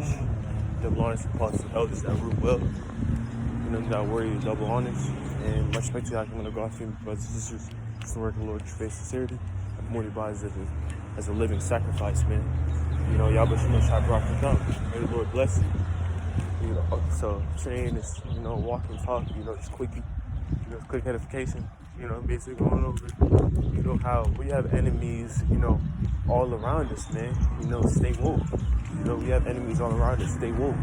flesh. Double honest apostles and elders that root well. You know, not worry, double honest. And much respect to y'all coming to God for me, brothers and sisters. Just to work in the Lord, faith, sincerity. I'm more bodies as a living sacrifice, man. You know, y'all but you know, try to rock the thumb. May the Lord bless you. You know, so train is, you know, walk and talk, you know, just quickie, you know, quick edification, you know, basically going over, you know, how we have enemies, you know, all around us, man. You know, stay woke. You know, we have enemies all around us, stay woke.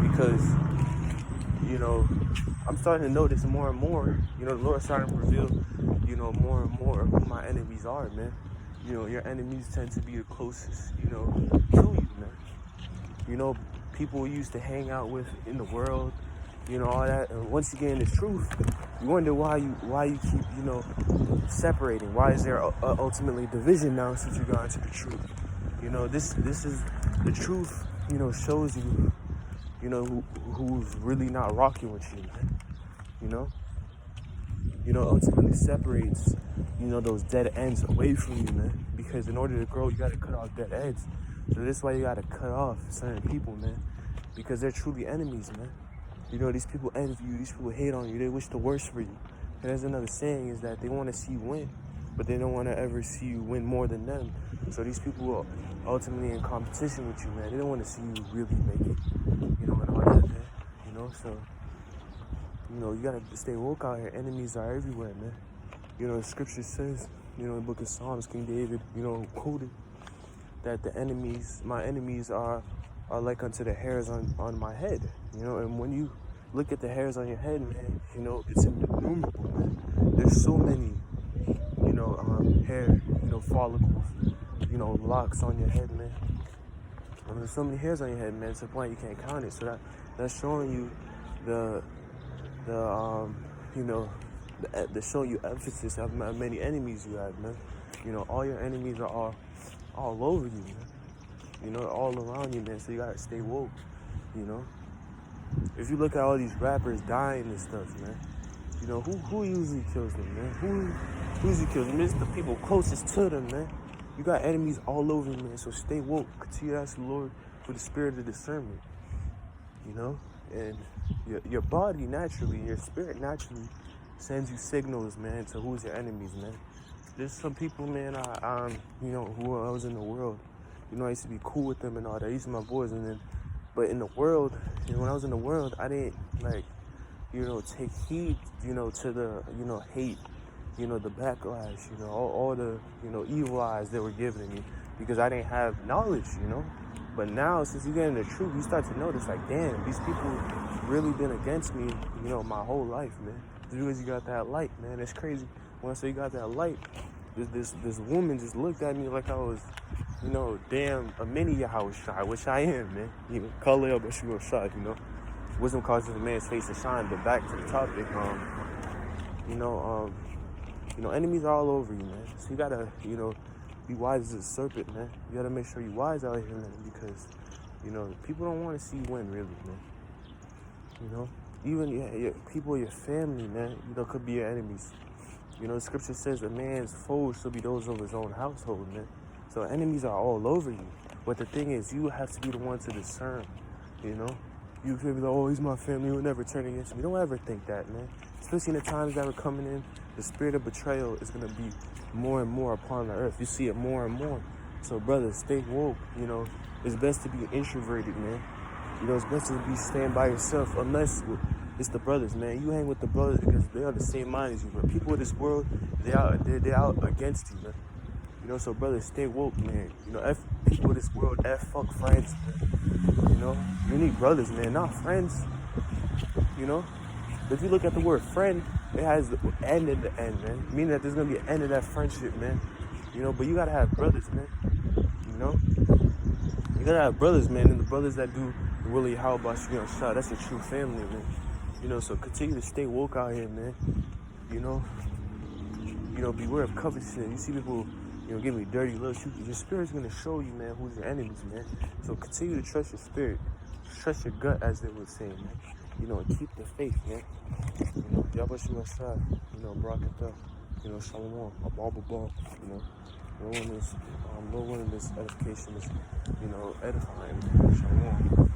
Because, you know, I'm starting to notice more and more, you know, the Lord's starting to reveal, you know, more and more who my enemies are, man. You know, your enemies tend to be the closest, you know, to you, man. You know, people we used to hang out with in the world, you know, all that. And once you get in the truth, you wonder why you keep, you know, separating. Why is there ultimately division now since you got into the truth? You know, this is the truth. You know, shows you, you know, who's really not rocking with you, man. You know, ultimately separates, you know, those dead ends away from you, man. Because in order to grow, you got to cut off dead ends. So that's why you got to cut off certain people, man. Because they're truly enemies, man. You know, these people envy you. These people hate on you. They wish the worst for you. And there's another saying is that they want to see you win, but they don't want to ever see you win more than them. So these people are ultimately in competition with you, man. They don't want to see you really make it, you know, and all that, man. You know, so, you know, you got to stay woke out here. Enemies are everywhere, man. You know, the scripture says, you know, in the book of Psalms, King David, you know, quoted that my enemies are like unto the hairs on my head, you know. And when you look at the hairs on your head, man, you know, it's innumerable, man. There's so many, you know, hair, you know, follicles, you know, locks on your head, man. I mean, there's so many hairs on your head, man, to the point you can't count it. So that's showing you the you know, the showing you emphasis of how many enemies you have, man. You know, all your enemies are all over you, man. You know, all around you, man. So you gotta stay woke, you know. If you look at all these rappers dying and stuff, man, you know, who usually kills them, man? Who usually kills them? It's the people closest to them, man. You got enemies all over you, man. So stay woke. Continue to ask the Lord for the spirit of discernment, you know. And your body naturally, your spirit naturally sends you signals, man, to who's your enemies, man. There's some people, man, you know, who I was in the world. You know, I used to be cool with them and all that. These are my boys, but in the world, you know, when I was in the world, I didn't, like, you know, take heed, you know, to the, you know, hate, you know, the backlash, you know, all the, you know, evil eyes they were giving me, because I didn't have knowledge, you know. But now, since you get in the truth, you start to notice, like, damn, these people really been against me, you know, my whole life, man. Just because you got that light, man, it's crazy. When I say you got that light, this woman just looked at me like I was, you know, damn, a mini Yahweh Shai, which I am, man. You know, color up, but she was shot, you know. Wisdom causes a man's face to shine. But back to the topic, you know, enemies are all over you, man. So you gotta, you know, be wise as a serpent, man. You gotta make sure you're wise out here, man, because, you know, people don't want to see you win, really, man. You know, even your people, your family, man, you know, could be your enemies. You know, the scripture says a man's foes shall be those of his own household, man. So enemies are all over you. But the thing is, you have to be the one to discern, you know. You could be like, oh, he's my family, he'll never turn against me. Don't ever think that, man. Especially in the times that we're coming in, the spirit of betrayal is going to be more and more upon the earth. You see it more and more. So, brothers, stay woke, you know. It's best to be introverted, man. You know, it's best to be staying by yourself, unless it's the brothers, man. You hang with the brothers because they are the same mind as you. But people of this world, they're out against you, man. You know, so brothers, stay woke, man. You know, F people of this world, fuck friends, man. You know, you need brothers, man, not friends. You know, but if you look at the word friend, it has the end in the end, man. Meaning that there's gonna be an end of that friendship, man. You know, but you gotta have brothers, man. You know, you gotta have brothers, man, and the brothers that do really how about you on shot. That's a true family, man. You know, so continue to stay woke out here, man. You know, beware of covetousness. You see people, you know, give me dirty looks. Your spirit's gonna show you, man, who's your enemies, man. So continue to trust your spirit, trust your gut, as they would say, man. You know, and keep the faith, man. You know, Yahweh Shua Shai, you know, Barakatah, you know, Shalom, Abba, you know. No one in this edification is, you know, edifying. Shalom.